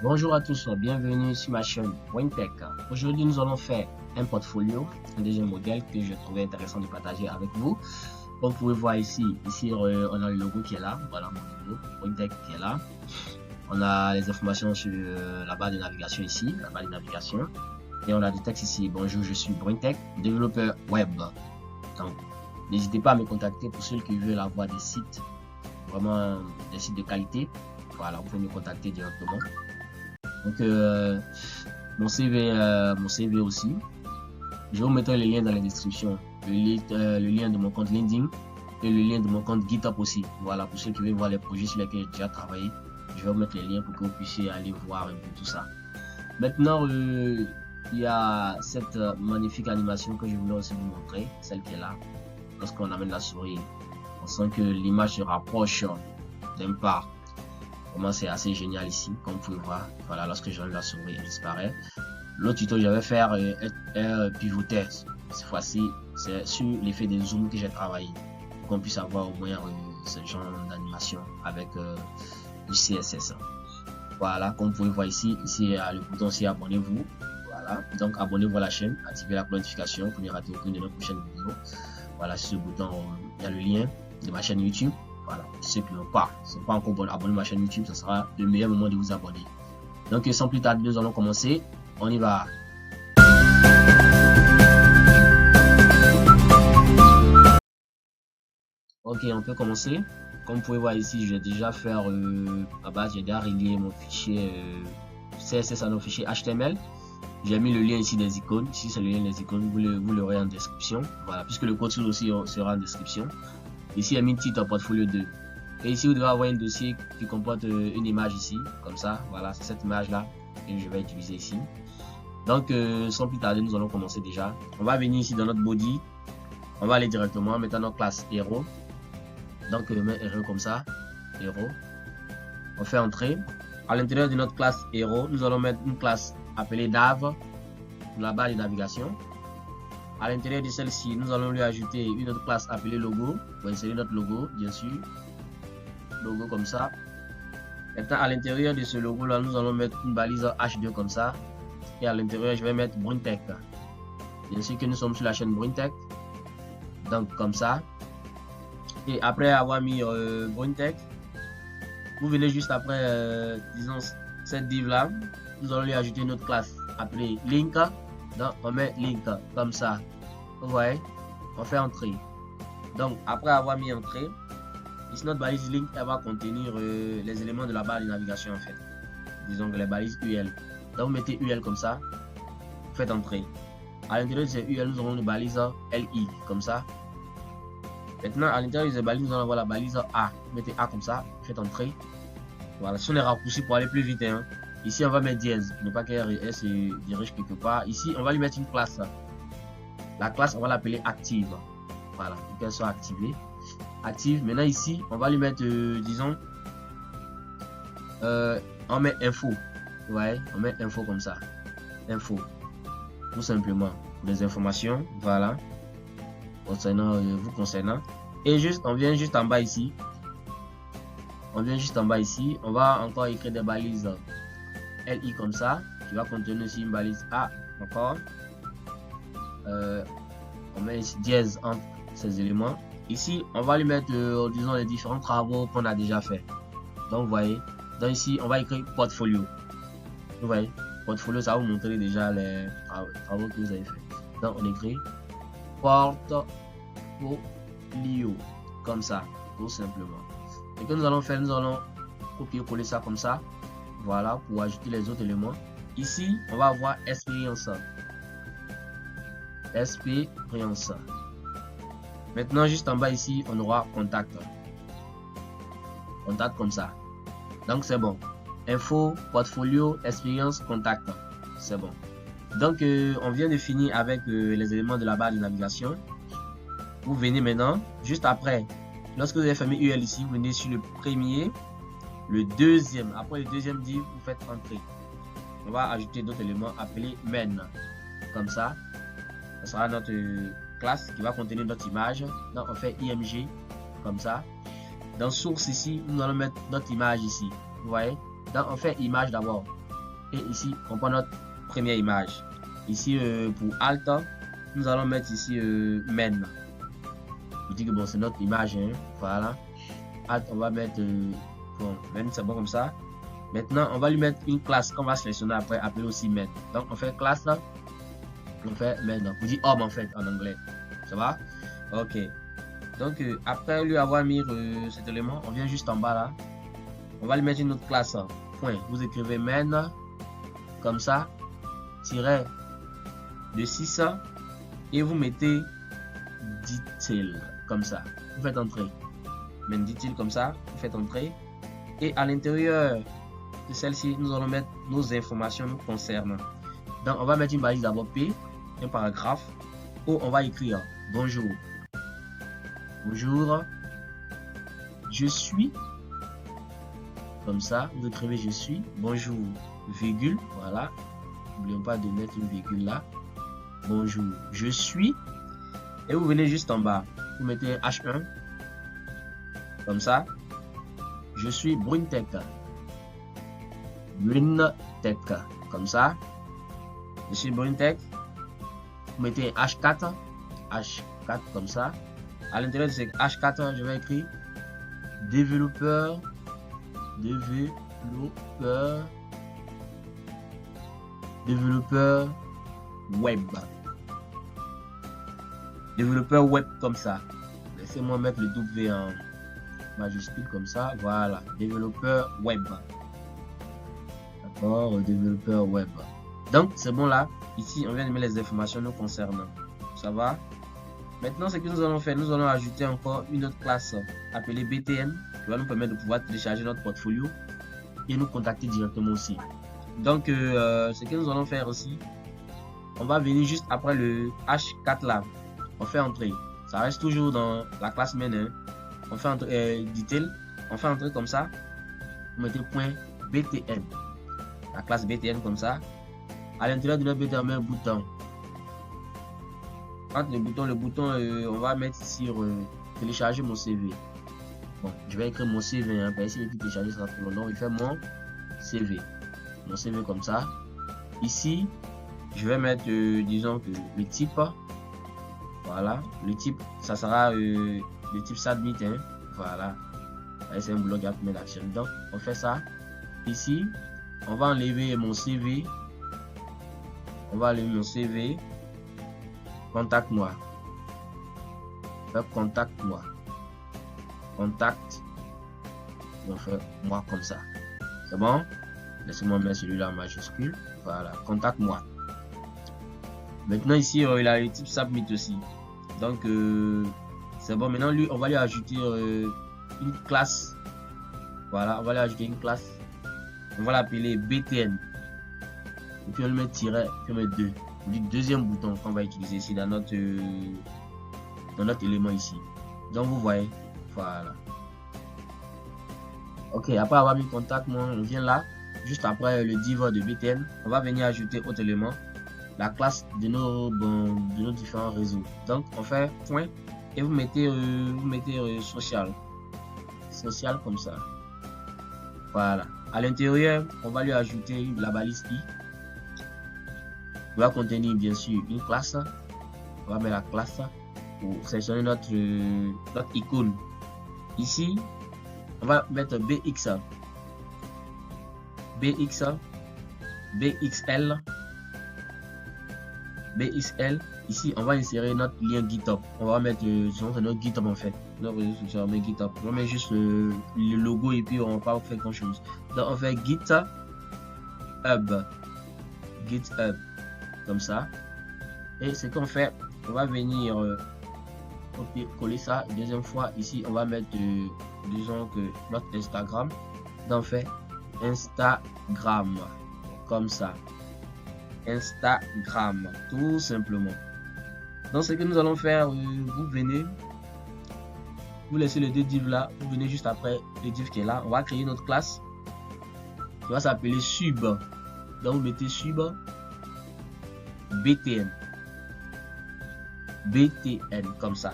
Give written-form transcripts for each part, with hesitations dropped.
Bonjour à tous, bienvenue sur ma chaîne WinTech. Aujourd'hui, nous allons faire un portfolio, un deuxième modèle que je trouvais intéressant de partager avec vous. Comme vous pouvez voir ici, on a le logo qui est là, voilà mon logo, WinTech qui est là. On a les informations sur la barre de navigation ici, la barre de navigation. Et on a du texte ici, bonjour, je suis WinTech, développeur web. Donc, n'hésitez pas à me contacter pour ceux qui veulent avoir des sites, vraiment des sites de qualité. Voilà, vous pouvez me contacter directement. Donc, mon CV aussi. Je vous mettrai les liens dans la description. Le lien de mon compte LinkedIn et le lien de mon compte GitHub aussi. Voilà, pour ceux qui veulent voir les projets sur lesquels j'ai déjà travaillé. Je vais vous mettre les liens pour que vous puissiez aller voir un peu tout ça. Maintenant, il y a cette magnifique animation que je voulais aussi vous montrer, celle qui est là. Lorsqu'on amène la souris, on sent que l'image se rapproche d'un pas. Vraiment, c'est assez génial ici, comme vous pouvez voir. Voilà, lorsque j'enlève la souris, elle disparaît. L'autre tuto que je vais faire est pivoter. Cette fois-ci, c'est sur l'effet des zooms que j'ai travaillé. Pour qu'on puisse avoir au moins ce genre d'animation avec du CSS. Voilà, comme vous pouvez voir ici, il y a le bouton aussi abonnez-vous. Voilà, donc abonnez-vous à la chaîne, activez la notification pour ne rater aucune de nos prochaines vidéos. Voilà, sur ce bouton, il y a le lien de ma chaîne YouTube. Voilà, ceux qui n'ont pas, sont pas encore abonnés à ma chaîne YouTube, ce sera le meilleur moment de vous abonner. Donc sans plus tarder, nous allons commencer. On y va. Ok, on peut commencer. Comme vous pouvez voir ici, je vais déjà faire à base, j'ai déjà relié mon fichier CSS à mon fichier HTML. J'ai mis le lien ici des icônes. Ici, c'est le lien des icônes. Vous l'aurez en description. Voilà, puisque le code source aussi sera en description. Ici, il y a mis titre portfolio 2. Et ici, vous devez avoir un dossier qui comporte une image ici, comme ça. Voilà, c'est cette image-là que je vais utiliser ici. Donc, sans plus tarder, nous allons commencer déjà. On va venir ici dans notre body. On va aller directement, mettre notre classe héros. Donc, on met héros comme ça. Héros. On fait entrer. À l'intérieur de notre classe héros, nous allons mettre une classe appelée nav pour la barre de navigation. À l'intérieur de celle-ci, nous allons lui ajouter une autre classe appelée logo. On va insérer notre logo, bien sûr. Logo comme ça. Maintenant, à l'intérieur de ce logo-là, nous allons mettre une balise H2 comme ça. Et à l'intérieur, je vais mettre WinTech. Bien sûr que nous sommes sur la chaîne WinTech. Donc, comme ça. Et après avoir mis WinTech, vous venez juste après, disons, cette div-là. Nous allons lui ajouter une autre classe appelée link. Donc, on met link comme ça. Vous voyez, on fait entrer. Donc, après avoir mis entrée, ici notre balise link, elle va contenir les éléments de la barre de navigation en fait. Disons que les balises UL. Donc, vous mettez UL comme ça, vous faites entrer. À l'intérieur de ces UL, nous aurons une balise LI comme ça. Maintenant, à l'intérieur de ces balises, nous allons avoir la balise A. Vous mettez A comme ça, vous faites entrer. Voilà, ce sont les raccourcis pour aller plus vite. Hein. Ici, on va mettre dièse, pour ne pas qu'elle se dirige quelque part. Ici, on va lui mettre une classe. La classe, on va l'appeler active. Voilà, pour qu'elle soit activée. Active. Maintenant, ici, on va lui mettre, disons, on met info. Vous voyez, on met info comme ça. Info. Tout simplement. Des informations. Voilà. Concernant vous concernant. Et juste, on vient juste en bas ici. On vient juste en bas ici. On va encore écrire des balises LI comme ça. Qui va contenir aussi une balise A. Encore. On met ici dièse entre ces éléments. Ici, on va lui mettre, disons, les différents travaux qu'on a déjà fait. Donc, vous voyez. Donc, ici, on va écrire portfolio. Vous voyez. Portfolio, ça va vous montrer déjà les travaux que vous avez fait. Donc, on écrit portfolio. Comme ça. Tout simplement. Et que nous allons faire, nous allons copier-coller ça comme ça. Voilà, pour ajouter les autres éléments. Ici, on va avoir expérience. Expérience. Maintenant, juste en bas ici, on aura contact. Contact comme ça. Donc, c'est bon. Info, portfolio, expérience, contact. C'est bon. Donc, on vient de finir avec les éléments de la barre de navigation. Vous venez maintenant, juste après, lorsque vous avez fermé UL ici, vous venez sur le premier, le deuxième. Après le deuxième div, vous faites entrer. On va ajouter d'autres éléments appelés main. Comme ça. Ce sera notre classe qui va contenir notre image. Donc, on fait img comme ça. Dans source ici, nous allons mettre notre image ici. Vous voyez? Donc, on fait image d'abord. Et ici, on prend notre première image. Ici, pour Alt, nous allons mettre ici main. Je dis que bon, c'est notre image. Hein. Voilà. Alt, on va mettre bon, main, c'est bon comme ça. Maintenant, on va lui mettre une classe qu'on va sélectionner après, appelée aussi main. Donc, on fait classe là. On fait main. On dit homme en fait en anglais. Ça va? Ok. Donc, après lui avoir mis cet élément, on vient juste en bas là. On va lui mettre une autre classe. Point. Vous écrivez main comme ça, tiret de 6 et vous mettez detail comme ça. Vous faites entrer. Main detail comme ça, vous faites entrer. Et à l'intérieur de celle-ci, nous allons mettre nos informations nous concernant. Donc, on va mettre une balise d'abord P, un paragraphe, où on va écrire bonjour. Bonjour, je suis. Comme ça, vous écrivez je suis. Bonjour, virgule, voilà. N'oublions pas de mettre une virgule là. Bonjour, je suis. Et vous venez juste en bas. Vous mettez H1. Comme ça. Je suis Bruntech. Bruntech. Comme ça. Je suis Bruntech. Vous mettez H4. H4 comme ça. À l'intérieur de ce H4, je vais écrire développeur. Développeur web. Développeur web comme ça. Laissez-moi mettre le W en majuscule comme ça. Voilà. Développeur web. D'accord. Développeur web. Donc, c'est bon là. Ici, on vient de mettre les informations nous concernant. Ça va? Maintenant, ce que nous allons faire, nous allons ajouter encore une autre classe appelée BTN qui va nous permettre de pouvoir télécharger notre portfolio et nous contacter directement aussi. Donc, ce que nous allons faire aussi, on va venir juste après le H4 là. On fait entrer. Ça reste toujours dans la classe main. Hein. On fait entrer detail. On fait entrer comme ça. Vous mettez point BTN. La classe BTN comme ça. À l'intérieur de notre BTN, on met un bouton. Entre le bouton, on va mettre sur télécharger mon CV. Bon, je vais écrire mon CV. Hein, parce que si télécharger sera trop long, il fait mon CV. Mon CV comme ça. Ici, je vais mettre, disons que le type. Voilà, le type, ça sera le type submit. Hein, voilà. C'est un blog app d'action. Donc, on fait ça. Ici, on va enlever mon CV. On va enlever mon CV. Contacte-moi. Contacte-moi. Contact. On fait moi comme ça. C'est bon? Laissez-moi mettre celui-là en majuscule. Voilà. Contacte-moi. Maintenant ici, il a le type submit aussi. Donc, c'est bon. Maintenant, lui, on va lui ajouter une classe. Voilà. On va lui ajouter une classe. On va l'appeler BTN. Et puis on le met tiret. Puis on met 2. Le deuxième bouton qu'on va utiliser ici dans notre élément ici. Donc vous voyez, voilà. Ok, après avoir mis contact, on vient là, juste après le div de BTN, on va venir ajouter autre élément, la classe de nos différents réseaux. Donc on fait point et vous mettez social comme ça. Voilà. À l'intérieur, on va lui ajouter la balise i. Va contenir bien sûr une classe. On va mettre la classe pour sélectionner notre icône. Ici, on va mettre BX, BXL. Ici, on va insérer notre lien GitHub. On va mettre notre GitHub en fait. Notre réseau social, on met GitHub. On met juste le logo et puis on va pas faire grand chose. Donc on fait GitHub. Comme ça. Et ce qu'on fait, on va venir copier, coller ça. Deuxième fois, ici, on va mettre, disons que notre Instagram. Donc, on fait Instagram. Comme ça. Instagram. Tout simplement. Donc, ce que nous allons faire, vous venez. Vous laissez le div là. Vous venez juste après le div qui est là. On va créer notre classe. Qui va s'appeler sub. Donc, vous mettez sub. BTN comme ça.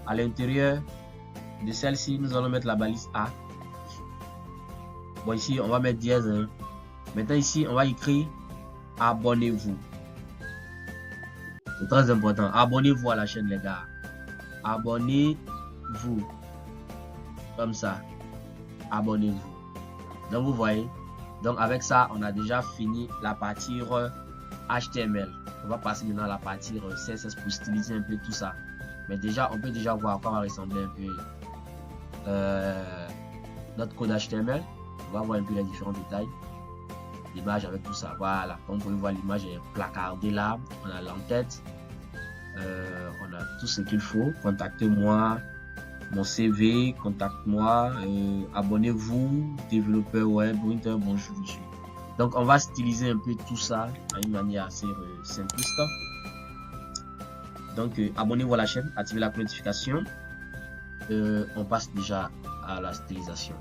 À l'intérieur de celle-ci, nous allons mettre la balise A. Bon, ici, on va mettre dièse. Hein. Maintenant ici, on va écrire abonnez-vous. C'est très important. Abonnez-vous à la chaîne, les gars. Abonnez-vous. Comme ça. Abonnez-vous. Donc, vous voyez. Donc, avec ça, on a déjà fini la partie HTML. On va passer maintenant à la partie CSS pour styliser un peu tout ça. Mais déjà, on peut déjà voir à quoi va ressembler un peu notre code HTML. On va voir un peu les différents détails. L'image avec tout ça. Voilà. Comme vous pouvez voir, l'image est placardée là. On a l'entête. On a tout ce qu'il faut. Contactez-moi. Mon CV, contacte-moi, abonnez-vous, développeur web, bonjour. Donc on va styliser un peu tout ça d'une manière assez simpliste. Donc abonnez-vous à la chaîne, activez la notification. On passe déjà à la stylisation.